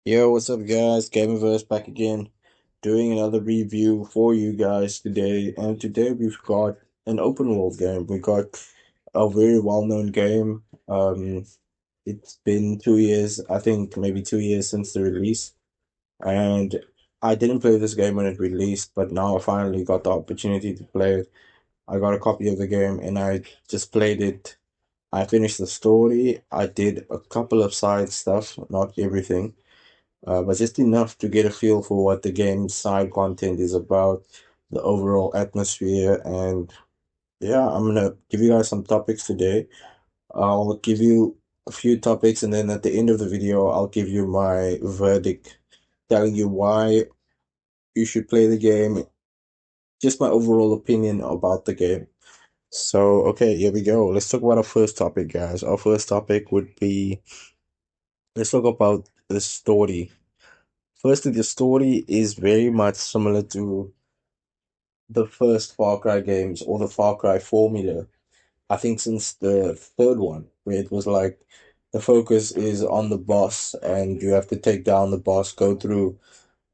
Yo, what's up, guys? Gamerverse back again, doing another review for you guys today. And today we've got an open world game. We got a very well-known game. It's been 2 years, I think maybe 2 years since the release. And I didn't play this game when it released, but now I finally got the opportunity to play it. I got a copy of the game and I just played it. I finished the story. I did a couple of side stuff, not everything, but just enough to get a feel for what the game's side content is about, the overall atmosphere, and yeah, I'm gonna give you guys some topics today. I'll give you a few topics, and then at the end of the video, I'll give you my verdict, telling you why you should play the game, just my overall opinion about the game. So, okay, here we go. Let's talk about our first topic, guys. Our first topic would be let's talk about the story. Firstly, the story is very much similar to the first Far Cry games or the Far Cry formula. I think since the third one, where it was like the focus is on the boss and you have to take down the boss, go through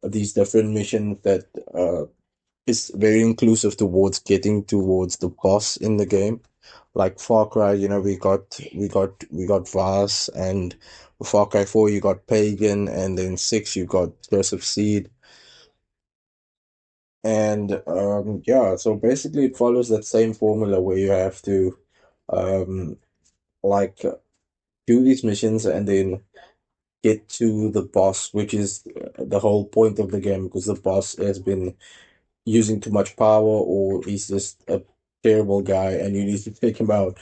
these different missions that is very inclusive towards getting towards the boss in the game. Like Far Cry, we got Vars, and Far Cry 4 you got Pagan, and then 6 you got Joseph Seed. And yeah, so basically it follows that same formula where you have to um like do these missions and then get to the boss, which is the whole point of the game, because the boss has been using too much power or he's just a terrible guy and you need to take him out.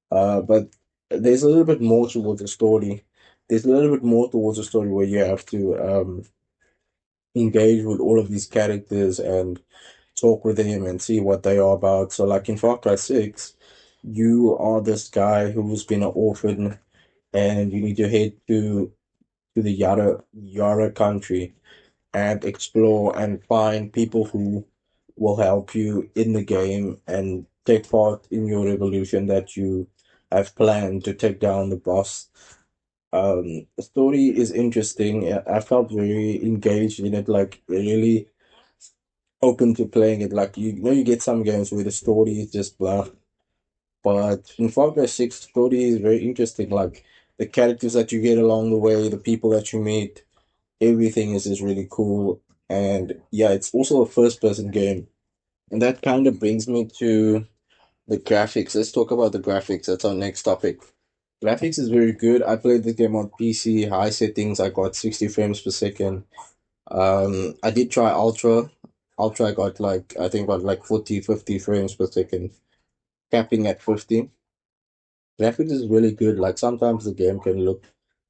But there's a little bit more towards the story. There's a little bit more towards the story where you have to engage with all of these characters and talk with them and see what they are about. So, like in Far Cry 6, you are this guy who's been an orphan and you need to head to the Yara country and explore and find people who will help you in the game and take part in your revolution that you have planned to take down the boss. The story is interesting. I felt very engaged in it, like really open to playing it. Like you get some games where the story is just blah, but in Far Cry 6, the story is very interesting. Like the characters that you get along the way, the people that you meet, everything is just really cool. And yeah, it's also a first-person game, and that kind of brings me to the graphics. Let's talk about the graphics. That's our next topic. Graphics is very good. I played the game on PC, high settings. I got 60 frames per second. I did try Ultra. Ultra I got like I think about like 40, 50 frames per second, capping at 50. Graphics is really good. Like sometimes the game can look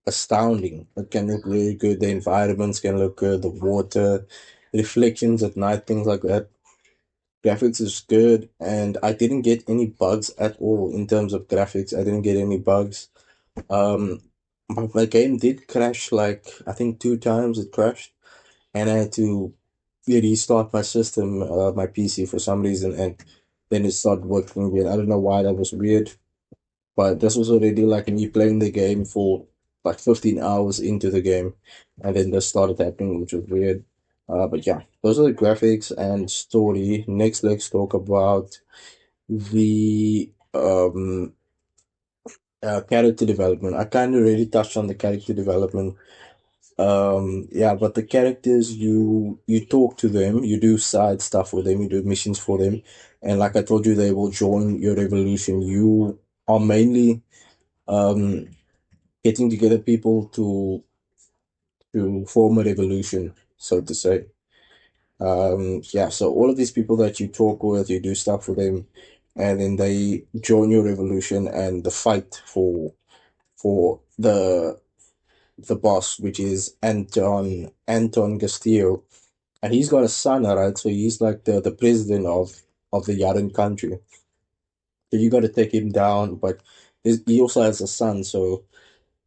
astounding. It can look really good. The environments can look good. The water, reflections at night, things like that. Graphics is good, and I didn't get any bugs at all in terms of graphics. I didn't get any bugs. Um, my game did crash like I think two times. It crashed, and I had to restart my system, my PC for some reason, and then it started working again. I don't know why that was weird, but this was already like me playing the game for like 15 hours into the game, and then this started happening, which was weird. But yeah, those are the graphics and story. Next, let's talk about the character development. I kind of already touched on the character development. Yeah, but the characters you talk to them, you do side stuff with them, you do missions for them, and like I told you, they will join your revolution. You are mainly um getting together people to form a revolution, so to say. Yeah, so all of these people that you talk with, you do stuff with them, and then they join your revolution and the fight for the boss, which is Anton Castillo, and he's got a son, alright. So he's like the president of the Yaren country. So you got to take him down, but he also has a son, so.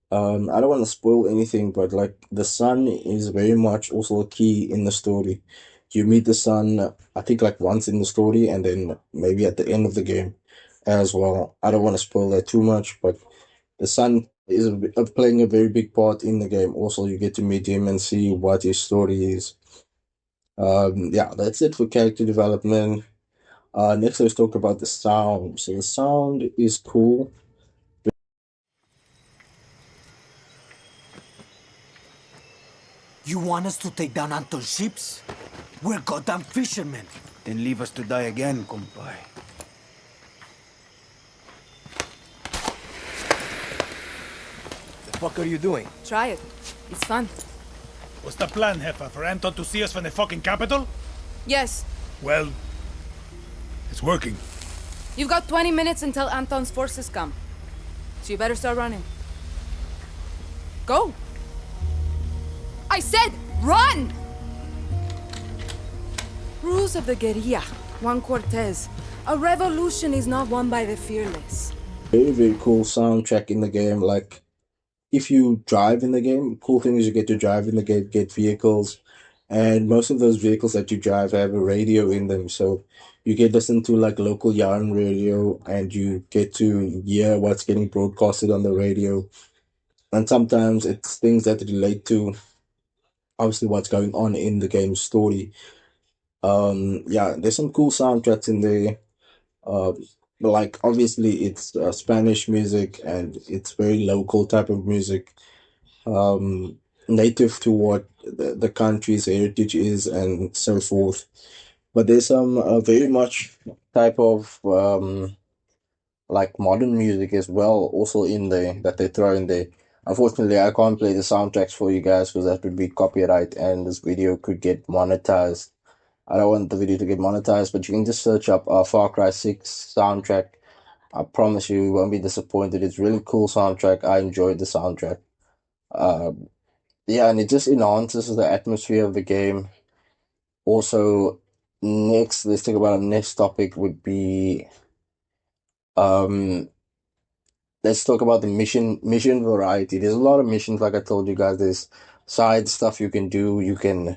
I don't want to spoil anything, but like the son is very much also a key in the story. You meet the son, I think like once in the story, and then maybe at the end of the game as well. I don't want to spoil that too much, but the son is playing a very big part in the game. Also, you get to meet him and see what his story is. Yeah, that's it for character development. Next, let's talk about the sound. So the sound is cool. You want us to take down Anton's ships? We're goddamn fishermen. Then leave us to die again, compay. The fuck are you doing? Try it. It's fun. What's the plan, Heffa? For Anton to see us from the fucking capital? Yes, Well, it's working. you've got 20 minutes until Anton's forces come. So you better start running. Go! I said run! Rules of the guerrilla. Juan Cortez. A revolution is not won by the fearless. Very, very cool soundtrack in the game. Like, if you drive in the game, cool thing is you get to drive in the game, get vehicles, and most of those vehicles that you drive have a radio in them. So you get listen to like local yarn radio, and you get to hear what's getting broadcasted on the radio. And sometimes it's things that relate to obviously what's going on in the game's story. Yeah, there's some cool soundtracks in there. Uh, like obviously it's Spanish music and it's very local type of music, native to what the country's heritage is and so forth. But there's some very much type of like modern music as well, also in there that they throw in there. Unfortunately, I can't play the soundtracks for you guys because that would be copyright and this video could get monetized. I don't want the video to get monetized, but you can just search up Far Cry 6 soundtrack. I promise you won't be disappointed. It's really cool soundtrack. I enjoyed the soundtrack. Uh, yeah, and it just enhances the atmosphere of the game. Also, next, let's talk about the next topic would be um let's talk about the mission variety. There's a lot of missions, like I told you guys. There's side stuff you can do. You can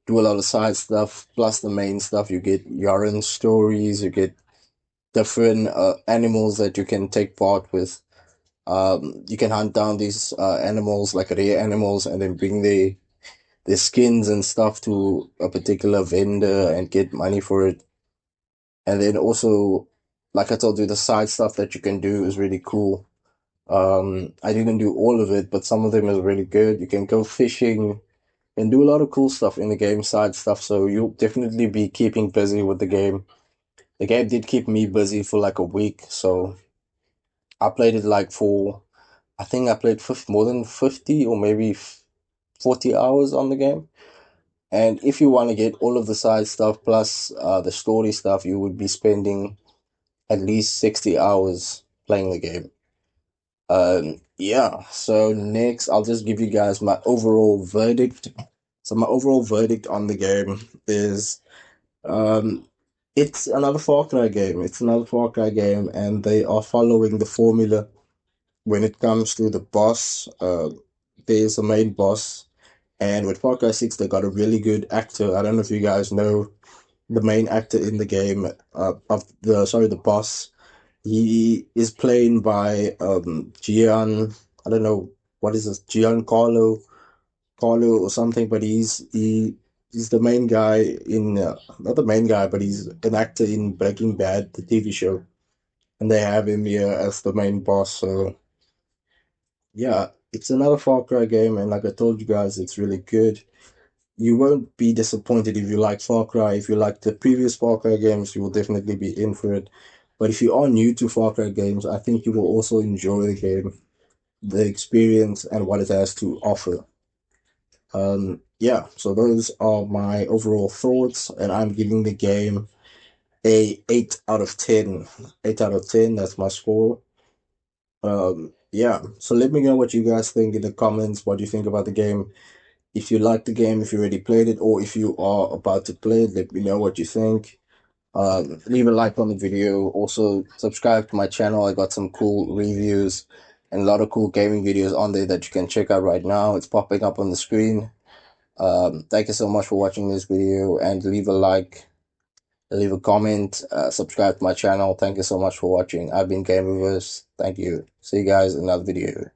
do a lot of side stuff plus the main stuff. You get yarn stories. You get different animals that you can take part with. You can hunt down these animals, like rare animals, and then bring their skins and stuff to a particular vendor and get money for it. And then also, like I told you, the side stuff that you can do is really cool. I didn't do all of it, but some of them is really good. You can go fishing and do a lot of cool stuff in the game, side stuff. So you'll definitely be keeping busy with the game. The game did keep me busy for like a week, so I played it like for, I think I played more than 50 or maybe 40 hours on the game. And if you want to get all of the side stuff plus the story stuff, you would be spending at least 60 hours playing the game. Yeah, so next I'll just give you guys my overall verdict. So my overall verdict on the game is um it's another Far Cry game. It's another Far Cry game, and they are following the formula when it comes to the boss. There's a main boss, and with Far Cry 6, they got a really good actor. I don't know if you guys know the main actor in the game, the boss. He is played by I don't know what is this, Carlo or something, but he's the main guy in not the main guy, but he's an actor in Breaking Bad, the TV show, and they have him here as the main boss. So yeah, it's another Far Cry game, and like I told you guys, it's really good. You won't be disappointed if you like Far Cry. If you like the previous Far Cry games, you will definitely be in for it. But if you are new to Far Cry games, I think you will also enjoy the game, the experience, and what it has to offer. Yeah, so those are my overall thoughts, and I'm giving the game a 8 out of 10. 8 out of 10, that's my score. Yeah, so let me know what you guys think in the comments. What do you think about the game? If you like the game, if you already played it, or if you are about to play it, let me know what you think. Leave a like on the video. Also, subscribe to my channel. I got some cool reviews and a lot of cool gaming videos on there that you can check out right now. It's popping up on the screen. Thank you so much for watching this video, and leave a like, leave a comment, subscribe to my channel. Thank you so much for watching. I've been Gamerverse. Thank you. See you guys in another video.